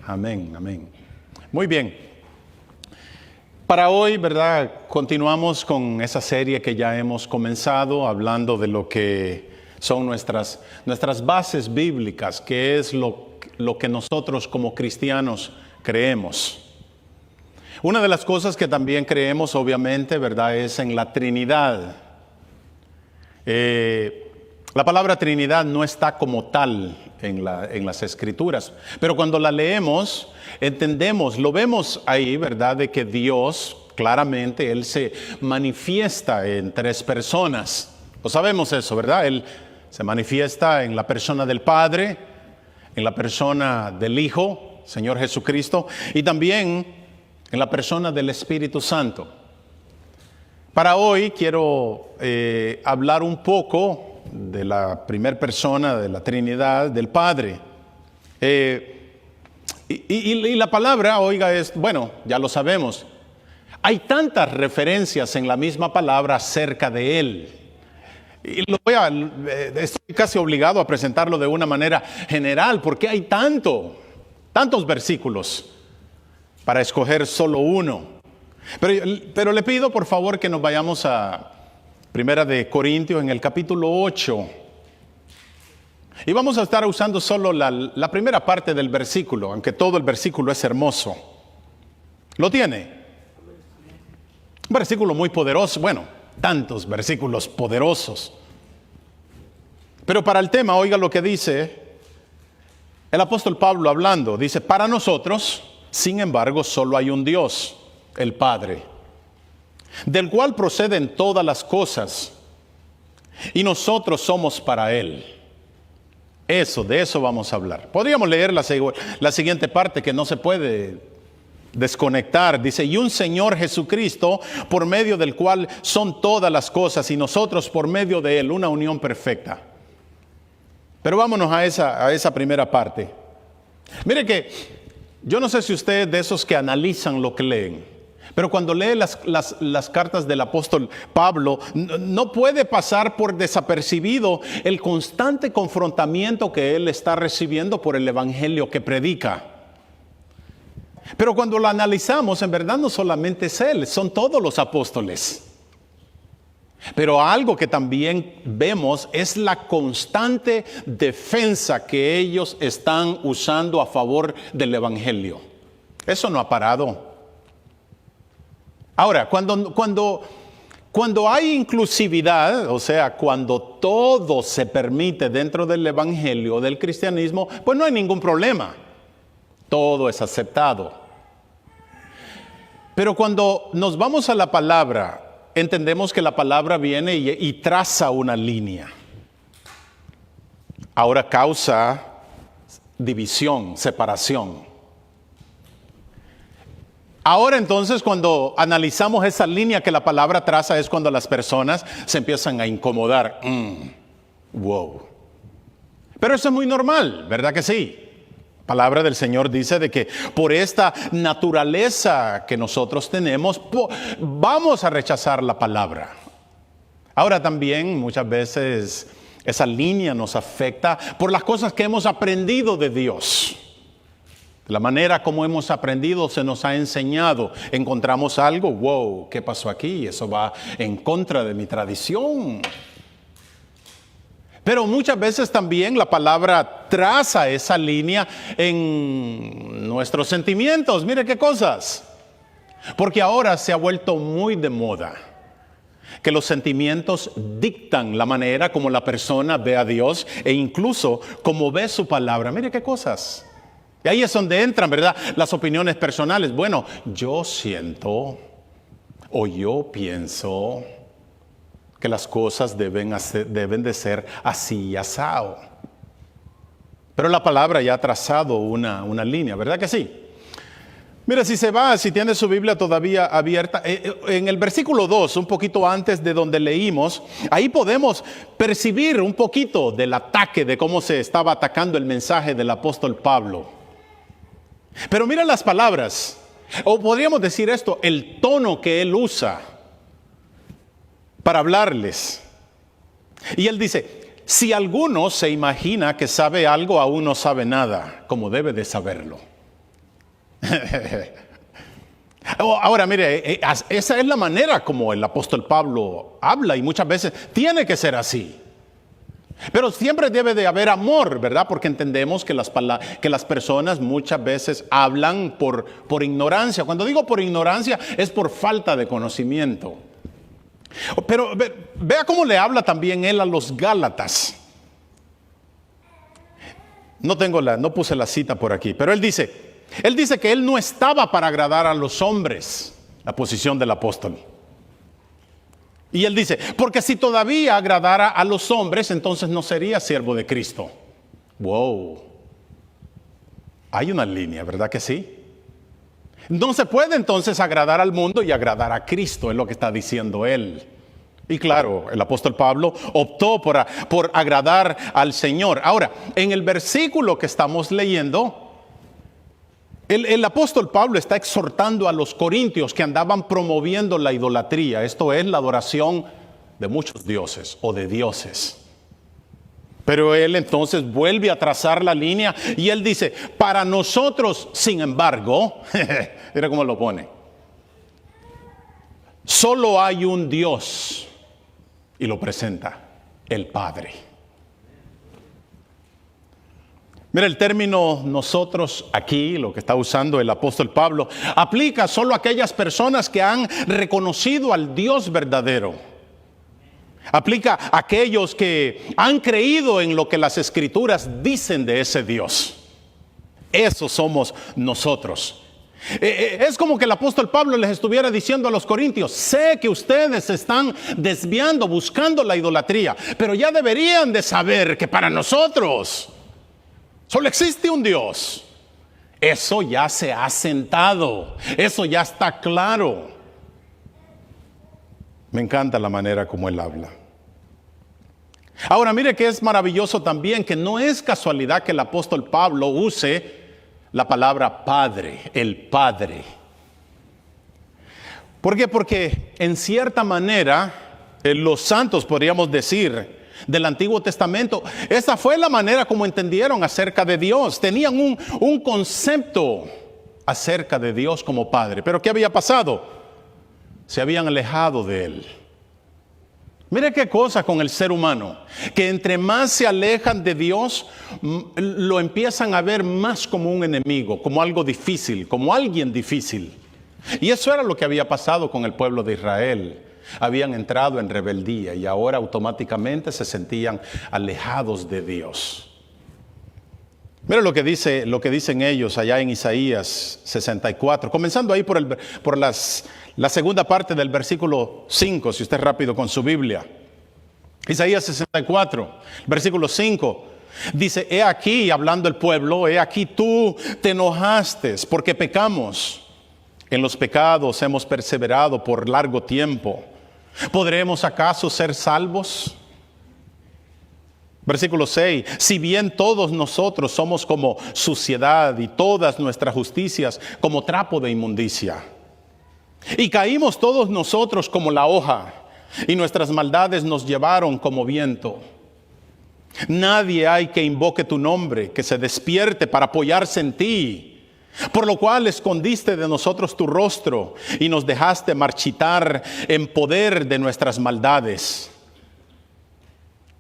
Amén, amén. Muy bien. Para hoy, ¿verdad? Continuamos con esa serie que ya hemos comenzado, hablando de lo que son nuestras bases bíblicas, que es lo que nosotros como cristianos creemos. Una de las cosas que también creemos, obviamente, ¿verdad?, es en la Trinidad. La palabra Trinidad no está como tal en las Escrituras, pero cuando la leemos, entendemos, lo vemos ahí, ¿verdad?, de que Dios, claramente, Él se manifiesta en tres personas. Lo sabemos eso, ¿verdad? Él se manifiesta en la persona del Padre, en la persona del Hijo, Señor Jesucristo, y también en la persona del Espíritu Santo. Para hoy quiero hablar un poco de la primera persona de la Trinidad, del Padre. Y la palabra, oiga, bueno, ya lo sabemos. Hay tantas referencias en la misma palabra acerca de Él. Y estoy casi obligado a presentarlo de una manera general, porque hay tantos versículos para escoger solo uno. Pero le pido por favor que nos vayamos a Primera de Corintios en el capítulo 8. Y vamos a estar usando solo la primera parte del versículo, aunque todo el versículo es hermoso. ¿Lo tiene? Un versículo muy poderoso, bueno, tantos versículos poderosos. Pero para el tema, oiga lo que dice el apóstol Pablo hablando. Dice, para nosotros, sin embargo, solo hay un Dios, el Padre, del cual proceden todas las cosas, y nosotros somos para Él. De eso vamos a hablar. Podríamos leer la siguiente parte que no se puede desconectar. Dice, y un Señor Jesucristo, por medio del cual son todas las cosas, y nosotros por medio de Él, una unión perfecta. Pero vámonos a esa primera parte. Mire que yo no sé si usted es de esos que analizan lo que leen, pero cuando lee las cartas del apóstol Pablo, no puede pasar por desapercibido el constante confrontamiento que él está recibiendo por el evangelio que predica. Pero cuando lo analizamos, en verdad no solamente es él, son todos los apóstoles. Pero algo que también vemos es la constante defensa que ellos están usando a favor del evangelio. Eso no ha parado. Ahora, cuando hay inclusividad, o sea, cuando todo se permite dentro del evangelio, del cristianismo, pues no hay ningún problema. Todo es aceptado. Pero cuando nos vamos a la palabra, entendemos que la palabra viene y traza una línea. Ahora causa división, separación. Ahora entonces, cuando analizamos esa línea que la palabra traza, es cuando las personas se empiezan a incomodar. Wow. Pero eso es muy normal, ¿verdad que sí? La palabra del Señor dice de que por esta naturaleza que nosotros tenemos, vamos a rechazar la palabra. Ahora también muchas veces esa línea nos afecta por las cosas que hemos aprendido de Dios. La manera como hemos aprendido se nos ha enseñado. Encontramos algo, wow, ¿qué pasó aquí? Eso va en contra de mi tradición. Pero muchas veces también la palabra traza esa línea en nuestros sentimientos. Mire qué cosas. Porque ahora se ha vuelto muy de moda que los sentimientos dictan la manera como la persona ve a Dios e incluso como ve su palabra. Mire qué cosas. Y ahí es donde entran, ¿verdad?, las opiniones personales. Bueno, yo siento o yo pienso que las cosas deben de ser así y asado. Pero la palabra ya ha trazado una línea, ¿verdad que sí? Mira, si tiene su Biblia todavía abierta, en el versículo 2, un poquito antes de donde leímos, ahí podemos percibir un poquito del ataque, de cómo se estaba atacando el mensaje del apóstol Pablo. Pero mira las palabras, o podríamos decir esto, el tono que él usa para hablarles. Y él dice, si alguno se imagina que sabe algo, aún no sabe nada, como debe de saberlo. Ahora, mire, esa es la manera como el apóstol Pablo habla y muchas veces tiene que ser así. Pero siempre debe de haber amor, ¿verdad? Porque entendemos que las personas muchas veces hablan por ignorancia. Cuando digo por ignorancia es por falta de conocimiento. Pero vea cómo le habla también él a los Gálatas. No puse la cita por aquí, pero él dice que él no estaba para agradar a los hombres, la posición del apóstol. Y él dice, porque si todavía agradara a los hombres, entonces no sería siervo de Cristo. Wow. Hay una línea, ¿verdad que sí? No se puede entonces agradar al mundo y agradar a Cristo, es lo que está diciendo él. Y claro, el apóstol Pablo optó por agradar al Señor. Ahora, en el versículo que estamos leyendo, el apóstol Pablo está exhortando a los corintios que andaban promoviendo la idolatría. Esto es la adoración de muchos dioses o de dioses. Pero él entonces vuelve a trazar la línea y él dice, para nosotros, sin embargo, mira cómo lo pone, solo hay un Dios y lo presenta, el Padre. Mira, el término nosotros aquí, lo que está usando el apóstol Pablo, aplica solo a aquellas personas que han reconocido al Dios verdadero. Aplica a aquellos que han creído en lo que las Escrituras dicen de ese Dios. Esos somos nosotros. Es como que el apóstol Pablo les estuviera diciendo a los corintios, sé que ustedes se están desviando, buscando la idolatría, pero ya deberían de saber que para nosotros solo existe un Dios. Eso ya se ha sentado. Eso ya está claro. Me encanta la manera como él habla. Ahora, mire que es maravilloso también que no es casualidad que el apóstol Pablo use la palabra Padre, el Padre. ¿Por qué? Porque en cierta manera los santos, podríamos decir, del Antiguo Testamento, esa fue la manera como entendieron acerca de Dios. Tenían un concepto acerca de Dios como Padre. Pero ¿qué había pasado? Se habían alejado de Él. Mire qué cosa con el ser humano, que entre más se alejan de Dios, lo empiezan a ver más como un enemigo, como algo difícil, como alguien difícil. Y eso era lo que había pasado con el pueblo de Israel. Habían entrado en rebeldía y ahora automáticamente se sentían alejados de Dios. Mira lo que dicen ellos allá en Isaías 64, comenzando ahí por la segunda parte del versículo 5, si usted es rápido con su Biblia. Isaías 64, versículo 5, dice, he aquí, hablando el pueblo, he aquí tú te enojaste porque pecamos. En los pecados hemos perseverado por largo tiempo. ¿Podremos acaso ser salvos? Versículo 6, si bien todos nosotros somos como suciedad y todas nuestras justicias como trapo de inmundicia. Y caímos todos nosotros como la hoja y nuestras maldades nos llevaron como viento. Nadie hay que invoque tu nombre, que se despierte para apoyarse en ti. Por lo cual escondiste de nosotros tu rostro y nos dejaste marchitar en poder de nuestras maldades.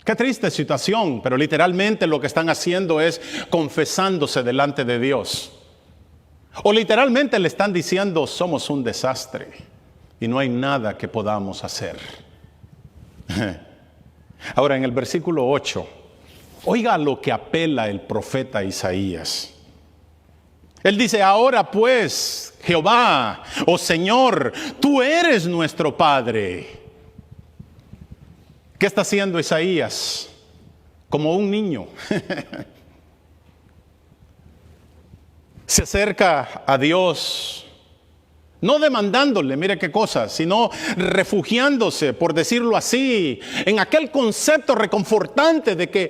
Qué triste situación, pero literalmente lo que están haciendo es confesándose delante de Dios. O literalmente le están diciendo, somos un desastre y no hay nada que podamos hacer. Ahora en el versículo 8, oiga lo que apela el profeta Isaías. Él dice, ahora pues, Jehová, oh Señor, tú eres nuestro Padre. ¿Qué está haciendo Isaías? Como un niño. Se acerca a Dios, no demandándole, mire qué cosa, sino refugiándose, por decirlo así, en aquel concepto reconfortante de que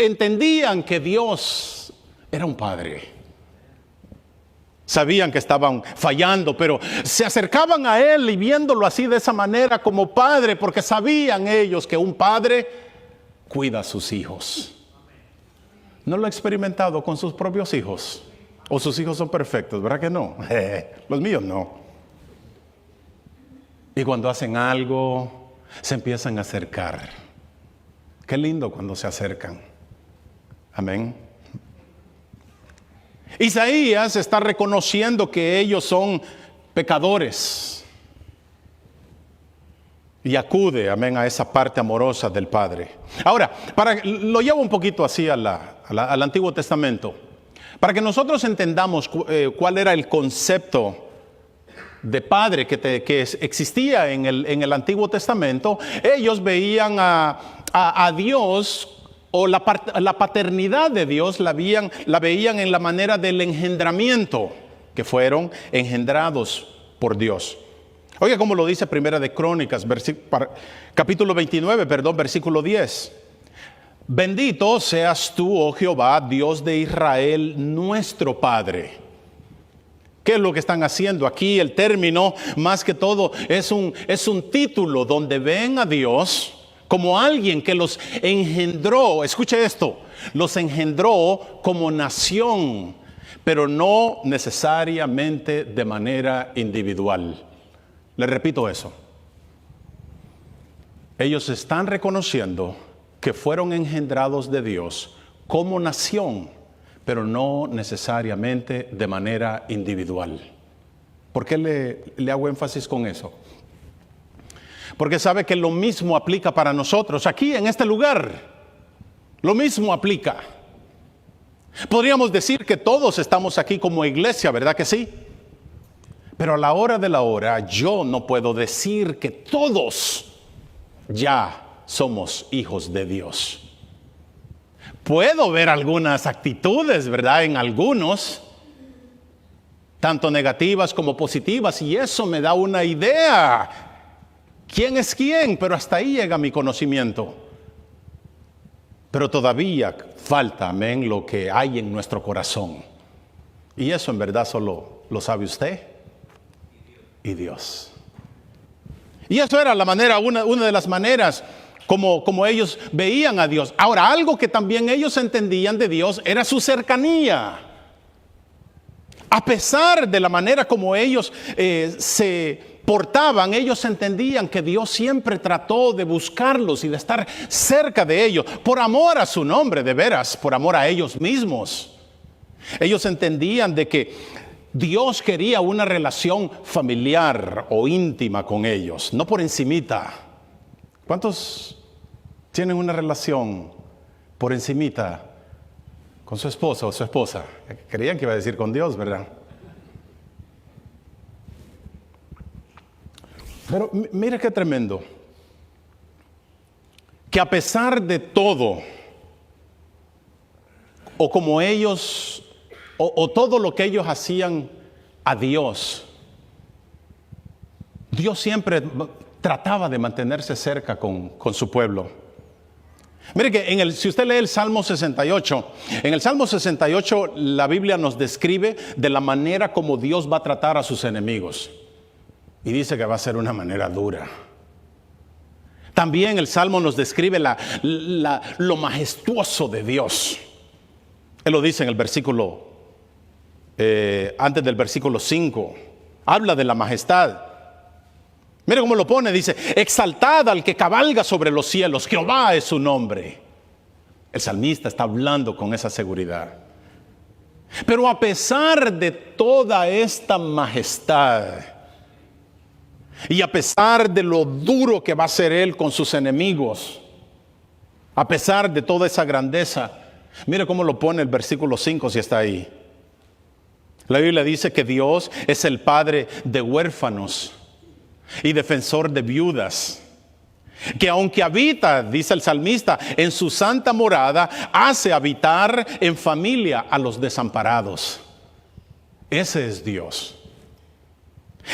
entendían que Dios era un Padre. Sabían que estaban fallando, pero se acercaban a Él y viéndolo así de esa manera como Padre, porque sabían ellos que un Padre cuida a sus hijos. ¿No lo ha experimentado con sus propios hijos? ¿O sus hijos son perfectos? ¿Verdad que no? Los míos no. Y cuando hacen algo, se empiezan a acercar. Qué lindo cuando se acercan. Amén. Isaías está reconociendo que ellos son pecadores. Y acude, amén, a esa parte amorosa del Padre. Ahora, lo llevo un poquito así al Antiguo Testamento. Para que nosotros entendamos cuál era el concepto de padre que existía en el Antiguo Testamento, ellos veían a Dios, o la paternidad de Dios la veían en la manera del engendramiento, que fueron engendrados por Dios. Oiga cómo lo dice Primera de Crónicas, capítulo 29, versículo 10. Bendito seas tú, oh Jehová, Dios de Israel, nuestro Padre. ¿Qué es lo que están haciendo aquí? El término, más que todo, es un título donde ven a Dios como alguien que los engendró. Escuche esto, los engendró como nación, pero no necesariamente de manera individual. Le repito eso. Ellos están reconociendo que fueron engendrados de Dios como nación, pero no necesariamente de manera individual. ¿Por qué le hago énfasis con eso? Porque sabe que lo mismo aplica para nosotros aquí en este lugar. Lo mismo aplica. Podríamos decir que todos estamos aquí como iglesia, ¿verdad que sí? Pero a la hora de la hora, yo no puedo decir que todos ya somos hijos de Dios. Puedo ver algunas actitudes, ¿verdad? En algunos, tanto negativas como positivas, y eso me da una idea. ¿Quién es quién? Pero hasta ahí llega mi conocimiento. Pero todavía falta, amén, lo que hay en nuestro corazón. Y eso en verdad solo lo sabe usted y Dios. Y eso era una de las maneras como ellos veían a Dios. Ahora, algo que también ellos entendían de Dios era su cercanía. A pesar de la manera como ellos se portaban, ellos entendían que Dios siempre trató de buscarlos y de estar cerca de ellos, por amor a su nombre, de veras, por amor a ellos mismos. Ellos entendían de que Dios quería una relación familiar o íntima con ellos, no por encimita. ¿Cuántos tienen una relación por encimita con su esposo o su esposa? Creían que iba a decir con Dios, ¿verdad? Pero mire qué tremendo. Que a pesar de todo, o como ellos, o todo lo que ellos hacían a Dios, Dios siempre trataba de mantenerse cerca con su pueblo. Mire que si usted lee el Salmo 68, en el Salmo 68 la Biblia nos describe de la manera como Dios va a tratar a sus enemigos. Y dice que va a ser una manera dura. También el Salmo nos describe lo majestuoso de Dios. Él lo dice en el versículo, antes del versículo 5. Habla de la majestad. Mire cómo lo pone, dice, exaltad al que cabalga sobre los cielos, Jehová es su nombre. El salmista está hablando con esa seguridad. Pero a pesar de toda esta majestad, y a pesar de lo duro que va a ser él con sus enemigos, a pesar de toda esa grandeza, mire cómo lo pone el versículo 5 si está ahí. La Biblia dice que Dios es el padre de huérfanos y defensor de viudas, que aunque habita, dice el salmista, en su santa morada, hace habitar en familia a los desamparados. Ese es Dios.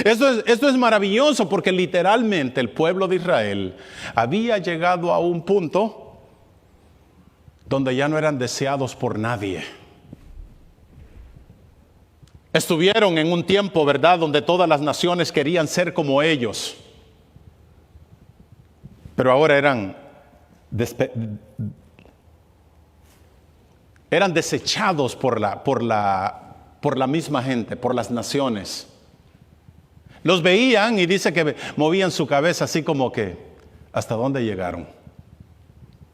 Esto es maravilloso, porque literalmente el pueblo de Israel había llegado a un punto donde ya no eran deseados por nadie. Estuvieron en un tiempo, ¿verdad?, donde todas las naciones querían ser como ellos. Pero ahora eran desechados por la por la misma gente, por las naciones. Los veían y dice que movían su cabeza así como que, ¿hasta dónde llegaron?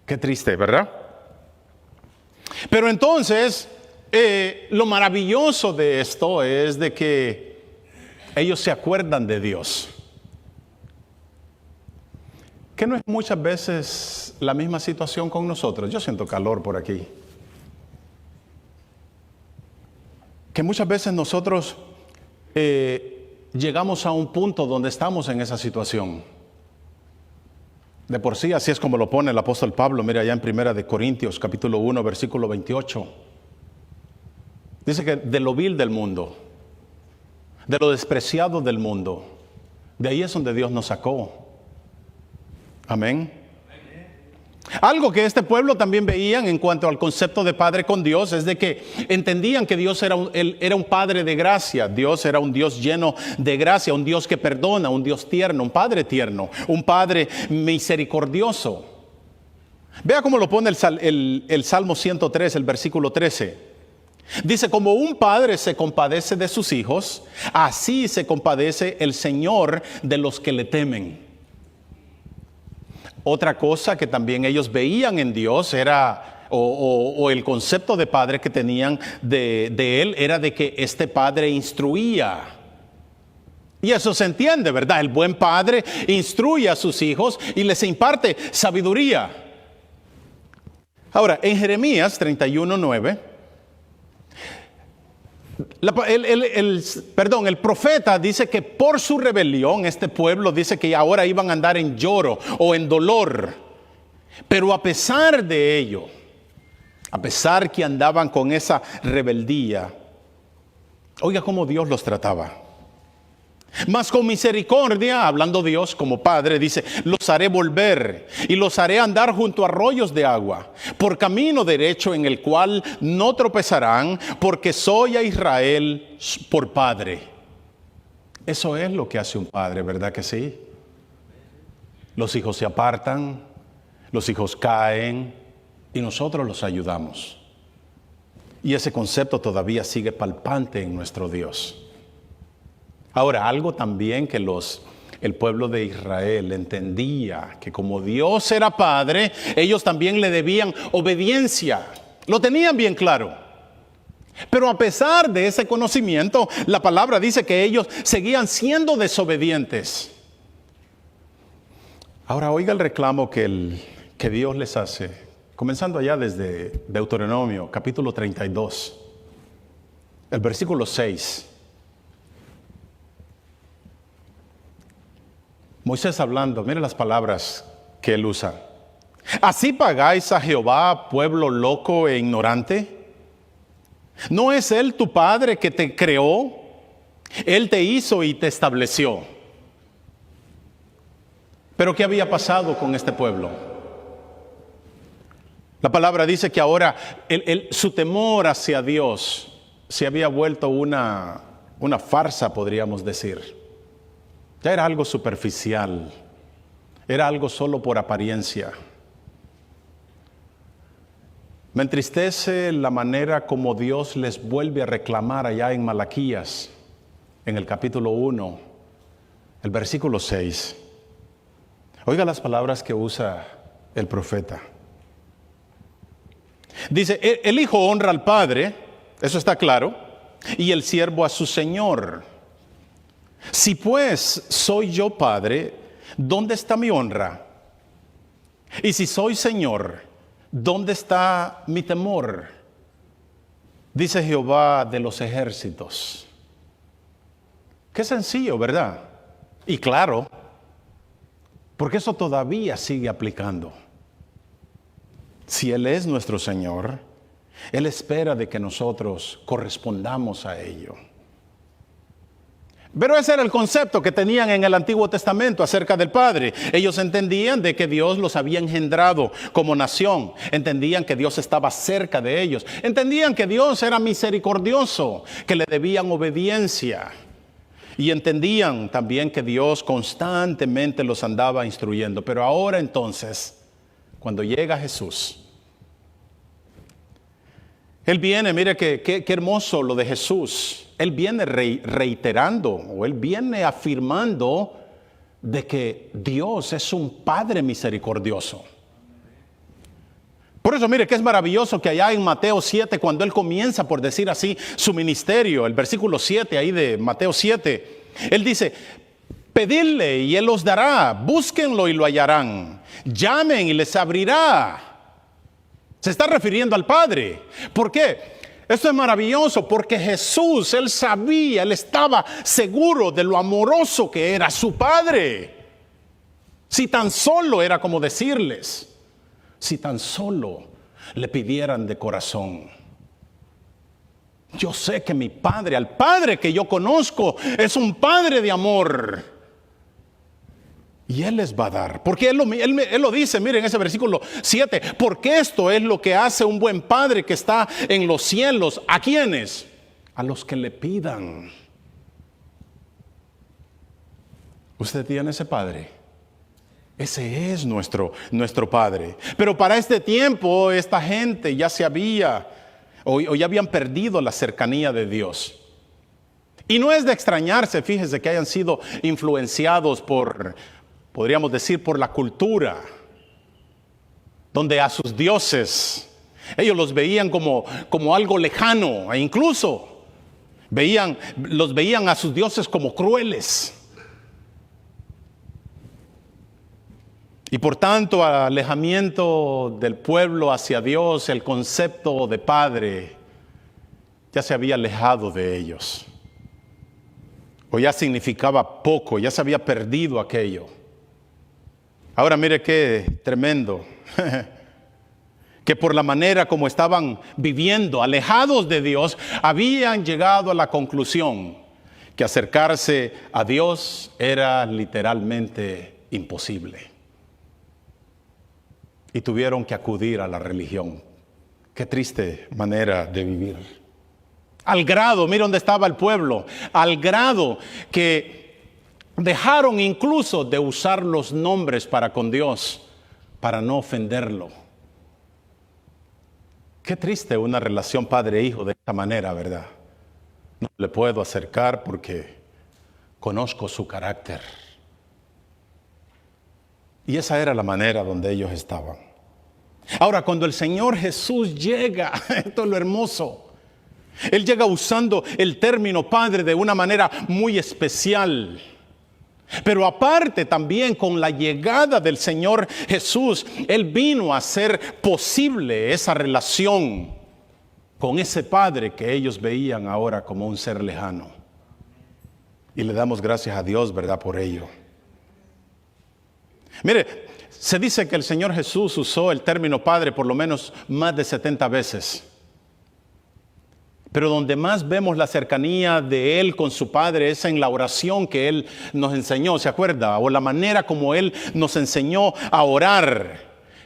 Qué triste, ¿verdad? Pero entonces, lo maravilloso de esto es de que ellos se acuerdan de Dios. ¿Que no es muchas veces la misma situación con nosotros? Yo siento calor por aquí. Que muchas veces nosotros llegamos a un punto donde estamos en esa situación. De por sí, así es como lo pone el apóstol Pablo. Mira allá en 1 Corintios, capítulo 1, versículo 28. Dice que de lo vil del mundo, de lo despreciado del mundo, de ahí es donde Dios nos sacó. Amén. Algo que este pueblo también veían en cuanto al concepto de padre con Dios es de que entendían que Dios era un padre de gracia. Dios era un Dios lleno de gracia, un Dios que perdona, un Dios tierno, un padre misericordioso. Vea cómo lo pone el Salmo 103, el versículo 13. Dice, como un padre se compadece de sus hijos, así se compadece el Señor de los que le temen. Otra cosa que también ellos veían en Dios era, o el concepto de padre que tenían de Él, era de que este padre instruía. Y eso se entiende, ¿verdad? El buen padre instruye a sus hijos y les imparte sabiduría. Ahora, en Jeremías 31:9, el profeta dice que por su rebelión este pueblo dice que ahora iban a andar en lloro o en dolor. Pero a pesar de ello, a pesar que andaban con esa rebeldía, oiga cómo Dios los trataba. Mas con misericordia, hablando Dios como Padre, dice, los haré volver y los haré andar junto a arroyos de agua, por camino derecho en el cual no tropezarán, porque soy a Israel por Padre. Eso es lo que hace un padre, ¿verdad que sí? Los hijos se apartan, los hijos caen y nosotros los ayudamos. Y ese concepto todavía sigue palpante en nuestro Dios. Ahora, algo también que el pueblo de Israel entendía, que como Dios era Padre, ellos también le debían obediencia. Lo tenían bien claro. Pero a pesar de ese conocimiento, la palabra dice que ellos seguían siendo desobedientes. Ahora, oiga el reclamo que Dios les hace, comenzando allá desde Deuteronomio, capítulo 32, el versículo 6. Moisés hablando, mire las palabras que él usa. ¿Así pagáis a Jehová, pueblo loco e ignorante? ¿No es Él tu Padre que te creó? Él te hizo y te estableció. ¿Pero qué había pasado con este pueblo? La palabra dice que ahora su temor hacia Dios se había vuelto una farsa, podríamos decir. Ya era algo superficial, era algo solo por apariencia. Me entristece la manera como Dios les vuelve a reclamar allá en Malaquías, en el capítulo 1, el versículo 6. Oiga las palabras que usa el profeta. Dice, el hijo honra al padre, eso está claro, y el siervo a su señor. Si pues soy yo padre, ¿dónde está mi honra? Y si soy señor, ¿dónde está mi temor? Dice Jehová de los ejércitos. Qué sencillo, ¿verdad? Y claro, porque eso todavía sigue aplicando. Si Él es nuestro Señor, Él espera de que nosotros correspondamos a ello. Pero ese era el concepto que tenían en el Antiguo Testamento acerca del Padre. Ellos entendían de que Dios los había engendrado como nación. Entendían que Dios estaba cerca de ellos. Entendían que Dios era misericordioso, que le debían obediencia. Y entendían también que Dios constantemente los andaba instruyendo. Pero ahora entonces, cuando llega Jesús, Él viene, mire qué hermoso lo de Jesús. Él viene reiterando, o Él viene afirmando de que Dios es un Padre misericordioso. Por eso mire que es maravilloso que allá en Mateo 7, cuando Él comienza, por decir así, su ministerio, el versículo 7 ahí de Mateo 7, Él dice: pedidle y Él os dará, búsquenlo y lo hallarán, llamen y les abrirá. Se está refiriendo al Padre. ¿Por qué? Esto es maravilloso porque Jesús, Él sabía, Él estaba seguro de lo amoroso que era su Padre. Si tan solo era como decirles, si tan solo le pidieran de corazón: yo sé que mi Padre, al Padre que yo conozco, es un Padre de amor. Y Él les va a dar. Porque Él lo dice, miren en ese versículo 7. Porque esto es lo que hace un buen Padre que está en los cielos. ¿A quiénes? A los que le pidan. ¿Usted tiene ese Padre? Ese es nuestro Padre. Pero para este tiempo esta gente ya se había o ya habían perdido la cercanía de Dios. Y no es de extrañarse, fíjese, que hayan sido influenciados por, podríamos decir, por la cultura, donde a sus dioses ellos los veían como algo lejano, e incluso los veían a sus dioses como crueles. Y por tanto, alejamiento del pueblo hacia Dios, el concepto de Padre ya se había alejado de ellos. O ya significaba poco, ya se había perdido aquello. Ahora mire qué tremendo, que por la manera como estaban viviendo, alejados de Dios, habían llegado a la conclusión que acercarse a Dios era literalmente imposible. Y tuvieron que acudir a la religión. Qué triste manera de vivir. Al grado, mire dónde estaba el pueblo, al grado que dejaron incluso de usar los nombres para con Dios, para no ofenderlo. Qué triste una relación padre-hijo de esta manera, ¿verdad? No le puedo acercar porque conozco su carácter. Y esa era la manera donde ellos estaban. Ahora, cuando el Señor Jesús llega, esto es lo hermoso. Él llega usando el término Padre de una manera muy especial. Pero aparte también con la llegada del Señor Jesús, Él vino a hacer posible esa relación con ese Padre que ellos veían ahora como un ser lejano. Y le damos gracias a Dios, ¿verdad?, por ello. Mire, se dice que el Señor Jesús usó el término Padre por lo menos más de 70 veces. Pero donde más vemos la cercanía de Él con su Padre es en la oración que Él nos enseñó, ¿se acuerda? O la manera como Él nos enseñó a orar.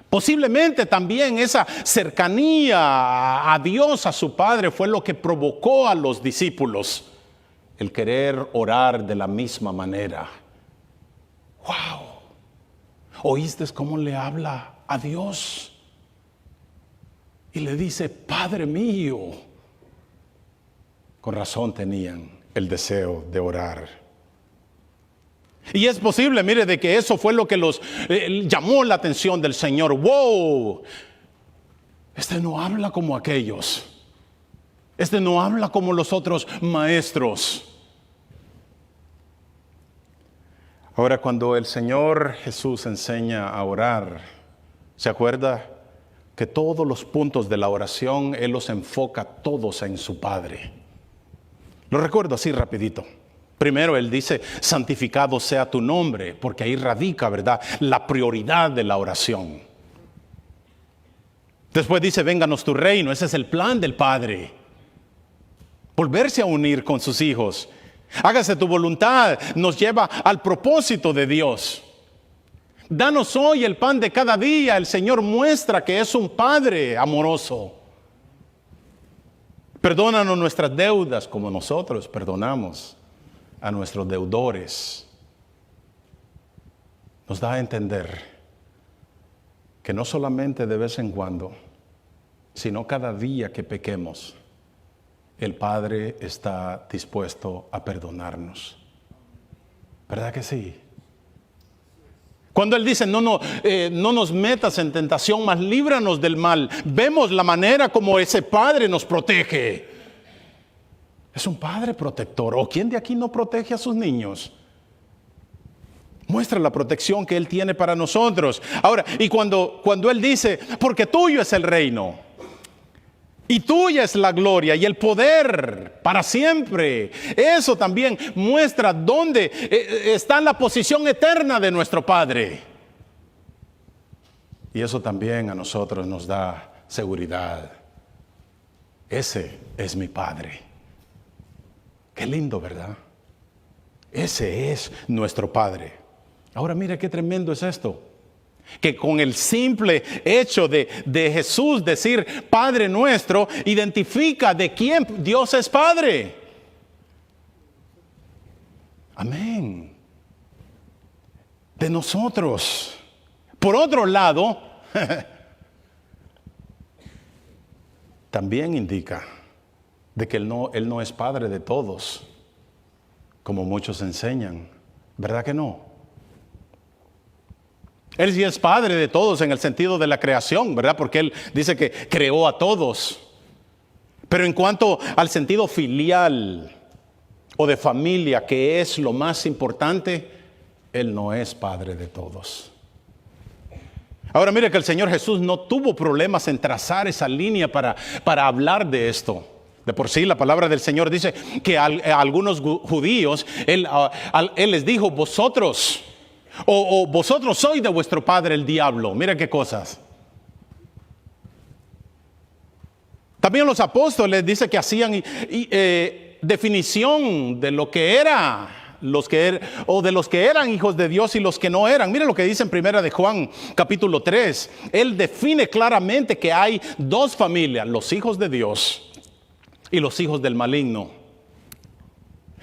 Posiblemente también esa cercanía a Dios, a su Padre, fue lo que provocó a los discípulos el querer orar de la misma manera. ¡Wow! ¿Oíste cómo le habla a Dios? Y le dice: Padre mío. Con razón tenían el deseo de orar. Y es posible, mire, de que eso fue lo que los llamó la atención del Señor. ¡Wow! Este no habla como aquellos. Este no habla como los otros maestros. Ahora, cuando el Señor Jesús enseña a orar, ¿se acuerda que todos los puntos de la oración Él los enfoca todos en su Padre? Lo recuerdo así rapidito. Primero Él dice: santificado sea tu nombre, porque ahí radica, ¿verdad?, la prioridad de la oración. Después dice: vénganos tu reino. Ese es el plan del Padre. Volverse a unir con sus hijos. Hágase tu voluntad, nos lleva al propósito de Dios. Danos hoy el pan de cada día. El Señor muestra que es un Padre amoroso. Perdónanos nuestras deudas como nosotros perdonamos a nuestros deudores. Nos da a entender que no solamente de vez en cuando sino cada día que pequemos, el Padre está dispuesto a perdonarnos. ¿Verdad que sí? Cuando Él dice, no nos metas en tentación, mas líbranos del mal, vemos la manera como ese Padre nos protege. Es un Padre protector. ¿O quién de aquí no protege a sus niños? Muestra la protección que Él tiene para nosotros. Ahora, y cuando Él dice, porque tuyo es el reino, y tuya es la gloria y el poder para siempre, eso también muestra dónde está la posición eterna de nuestro Padre. Y eso también a nosotros nos da seguridad. Ese es mi Padre. Qué lindo, ¿verdad? Ese es nuestro Padre. Ahora mire qué tremendo es esto. Que con el simple hecho de Jesús decir Padre nuestro, identifica de quién Dios es Padre. Amén. De nosotros. Por otro lado, también indica de que Él no es Padre de todos, como muchos enseñan. ¿Verdad que no? Él sí es Padre de todos en el sentido de la creación, ¿verdad? Porque Él dice que creó a todos. Pero en cuanto al sentido filial o de familia, que es lo más importante, Él no es Padre de todos. Ahora mire que el Señor Jesús no tuvo problemas en trazar esa línea para hablar de esto. De por sí la palabra del Señor dice que a algunos judíos Él les dijo, vosotros... O vosotros sois de vuestro padre el diablo. Mira qué cosas. También los apóstoles dice que hacían definición de lo que era, o de los que eran hijos de Dios y los que no eran. Mira lo que dice en Primera de Juan, capítulo 3. Él define claramente que hay dos familias, los hijos de Dios y los hijos del maligno.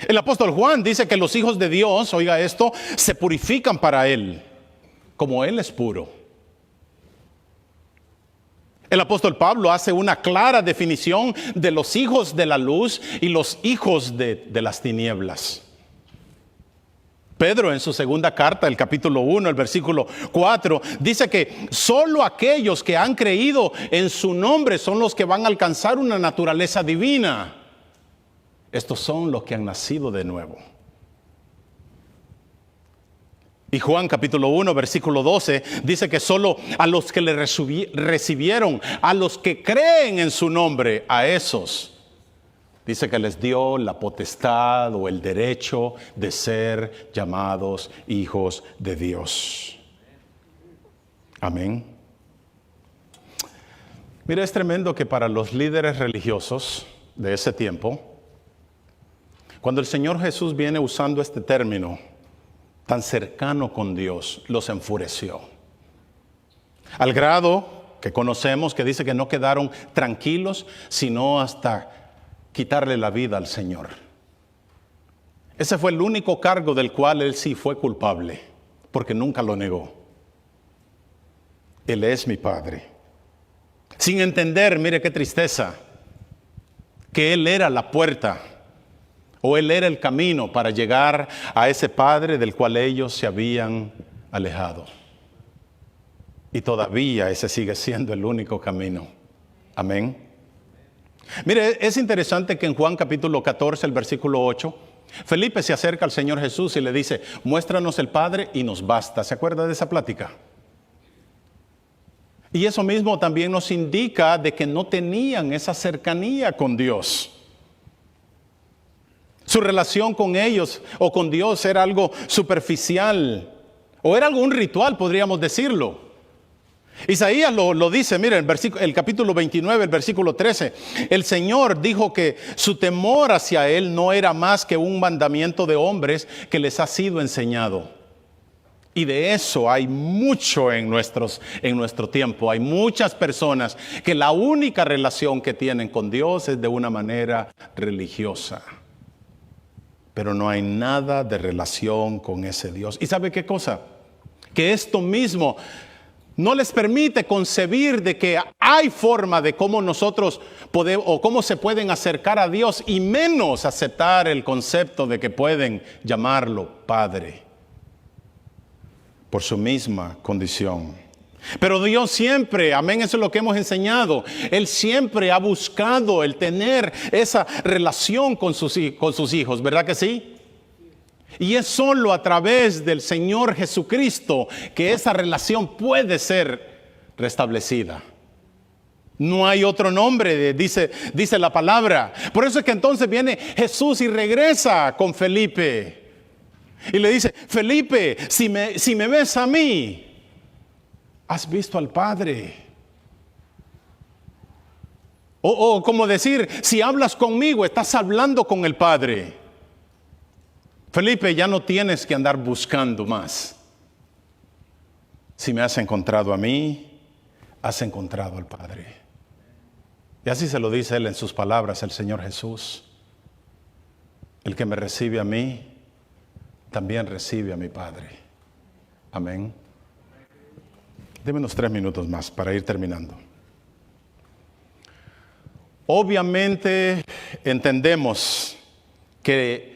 El apóstol Juan dice que los hijos de Dios, oiga esto, se purifican para Él, como Él es puro. El apóstol Pablo hace una clara definición de los hijos de la luz y los hijos de las tinieblas. Pedro en su segunda carta, el capítulo 1, el versículo 4, dice que solo aquellos que han creído en su nombre son los que van a alcanzar una naturaleza divina. Estos son los que han nacido de nuevo. Y Juan capítulo 1, versículo 12, dice que solo a los que le recibieron, a los que creen en su nombre, a esos, dice que les dio la potestad o el derecho de ser llamados hijos de Dios. Amén. Mira, es tremendo que para los líderes religiosos de ese tiempo, cuando el Señor Jesús viene usando este término tan cercano con Dios, los enfureció. Al grado que conocemos que dice que no quedaron tranquilos, sino hasta quitarle la vida al Señor. Ese fue el único cargo del cual Él sí fue culpable, porque nunca lo negó. Él es mi Padre. Sin entender, mire qué tristeza, que Él era la puerta. O Él era el camino para llegar a ese Padre del cual ellos se habían alejado. Y todavía ese sigue siendo el único camino. Amén. Mire, es interesante que en Juan capítulo 14, el versículo 8, Felipe se acerca al Señor Jesús y le dice, muéstranos el Padre y nos basta. ¿Se acuerda de esa plática? Y eso mismo también nos indica de que no tenían esa cercanía con Dios. Su relación con ellos o con Dios era algo superficial o era algún ritual, podríamos decirlo. Isaías lo dice, miren, el capítulo 29, el versículo 13. El Señor dijo que su temor hacia Él no era más que un mandamiento de hombres que les ha sido enseñado. Y de eso hay mucho en nuestro tiempo. Hay muchas personas que la única relación que tienen con Dios es de una manera religiosa. Pero no hay nada de relación con ese Dios. ¿Y sabe qué cosa? Que esto mismo No les permite concebir de que hay forma de cómo nosotros podemos o cómo se pueden acercar a Dios, y menos aceptar el concepto de que pueden llamarlo Padre por su misma condición. Pero Dios siempre, amén, eso es lo que hemos enseñado, Él siempre ha buscado el tener esa relación con sus hijos, ¿verdad que sí? Y es solo a través del Señor Jesucristo que esa relación puede ser restablecida. No hay otro nombre, dice la palabra. Por eso es que entonces viene Jesús y regresa con Felipe. Y le dice, Felipe, si me ves a mí, has visto al Padre. O como decir, si hablas conmigo, estás hablando con el Padre. Felipe, ya no tienes que andar buscando más. Si me has encontrado a mí, has encontrado al Padre. Y así se lo dice Él en sus palabras, el Señor Jesús. El que me recibe a mí, también recibe a mi Padre. Amén. Deme unos 3 minutos más para ir terminando. Obviamente entendemos que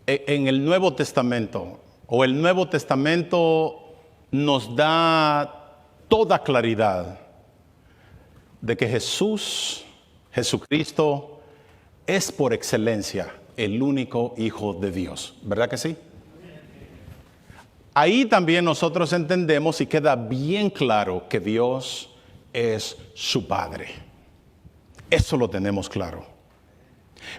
en el Nuevo Testamento, o el Nuevo Testamento nos da toda claridad de que Jesucristo, es por excelencia el único Hijo de Dios. ¿Verdad que sí? Ahí también nosotros entendemos y queda bien claro que Dios es su Padre. Eso lo tenemos claro.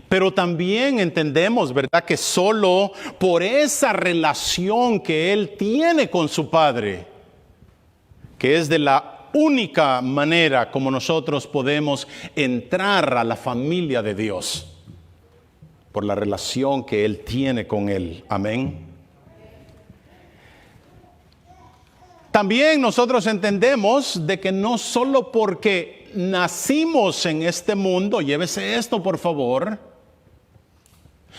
Pero también entendemos, ¿verdad?, que solo por esa relación que Él tiene con su Padre, que es de la única manera como nosotros podemos entrar a la familia de Dios, por la relación que Él tiene con Él. Amén. También nosotros entendemos de que no solo porque nacimos en este mundo, llévese esto por favor,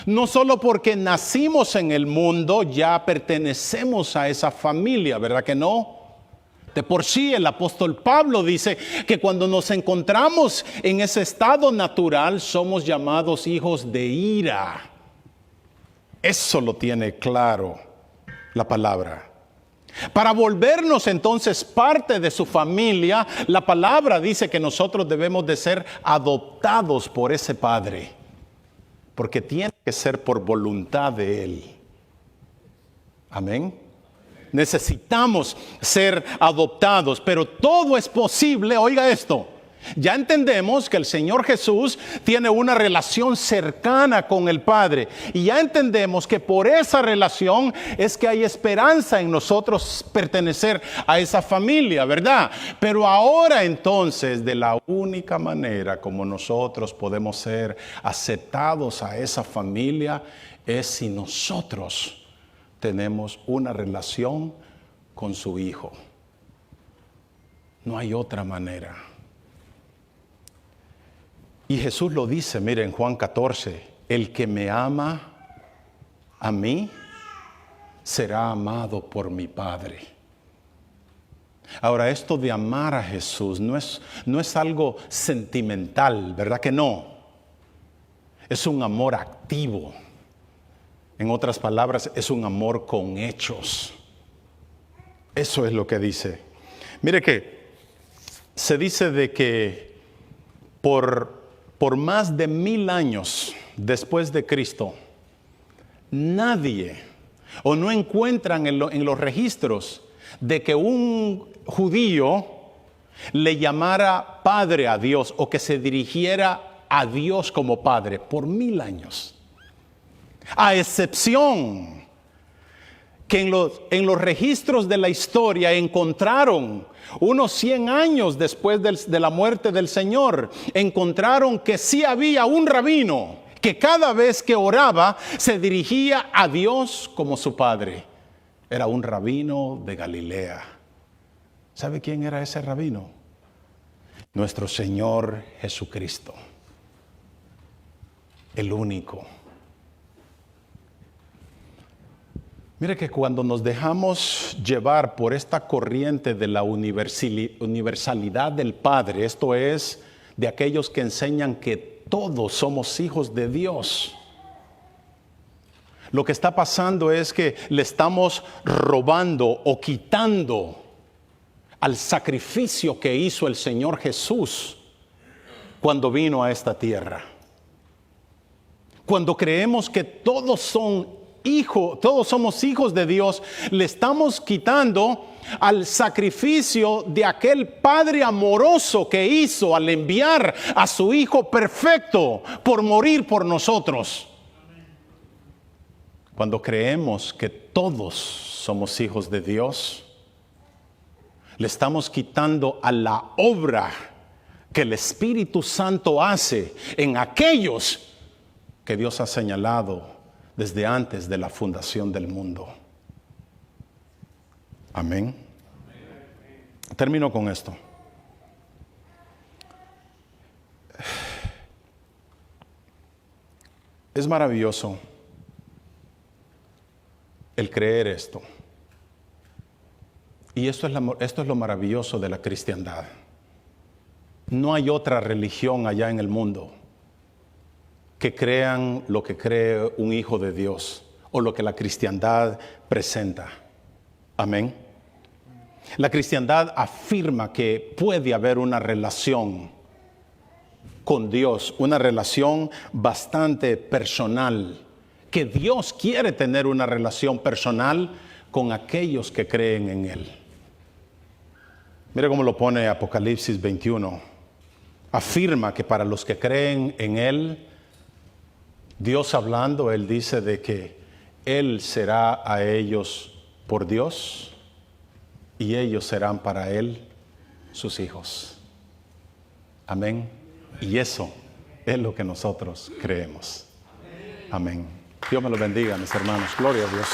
no solo porque nacimos en el mundo ya pertenecemos a esa familia, ¿verdad que no? De por sí el apóstol Pablo dice que cuando nos encontramos en ese estado natural somos llamados hijos de ira. Eso lo tiene claro la palabra. Para volvernos entonces parte de su familia, la palabra dice que nosotros debemos de ser adoptados por ese Padre, porque tiene que ser por voluntad de Él. Amén. Necesitamos ser adoptados, pero todo es posible. Oiga esto. Ya entendemos que el Señor Jesús tiene una relación cercana con el Padre. Y ya entendemos que por esa relación es que hay esperanza en nosotros pertenecer a esa familia, ¿verdad? Pero ahora entonces, de la única manera como nosotros podemos ser aceptados a esa familia es si nosotros tenemos una relación con su Hijo. No hay otra manera. Y Jesús lo dice, mire, en Juan 14, el que me ama a mí, será amado por mi Padre. Ahora, esto de amar a Jesús no es algo sentimental, ¿verdad que no? Es un amor activo. En otras palabras, es un amor con hechos. Eso es lo que dice. Mire que se dice de que por más de 1000 años después de Cristo, nadie o no encuentran en los registros de que un judío le llamara Padre a Dios o que se dirigiera a Dios como Padre por 1000 años. A excepción que en los registros de la historia encontraron unos 100 años después de la muerte del Señor, encontraron que sí había un rabino que cada vez que oraba se dirigía a Dios como su Padre. Era un rabino de Galilea. ¿Sabe quién era ese rabino? Nuestro Señor Jesucristo, el único. Mire que cuando nos dejamos llevar por esta corriente de la universalidad del Padre, esto es, de aquellos que enseñan que todos somos hijos de Dios, lo que está pasando es que le estamos robando o quitando al sacrificio que hizo el Señor Jesús cuando vino a esta tierra. Cuando creemos que todos somos hijos de Dios, le estamos quitando al sacrificio de aquel Padre amoroso que hizo al enviar a su Hijo perfecto por morir por nosotros. Cuando creemos que todos somos hijos de Dios, le estamos quitando a la obra que el Espíritu Santo hace en aquellos que Dios ha señalado desde antes de la fundación del mundo. Amén. Termino con esto. Es maravilloso el creer esto. Y esto es lo maravilloso de la cristiandad. No hay otra religión allá en el mundo que crean lo que cree un hijo de Dios o lo que la cristiandad presenta. Amén. La cristiandad afirma que puede haber una relación con Dios, una relación bastante personal, que Dios quiere tener una relación personal con aquellos que creen en Él. Mire cómo lo pone Apocalipsis 21. Afirma que para los que creen en Él, Dios hablando, Él dice de que Él será a ellos por Dios y ellos serán para Él sus hijos. Amén. Y eso es lo que nosotros creemos. Amén. Dios me lo bendiga, mis hermanos. Gloria a Dios.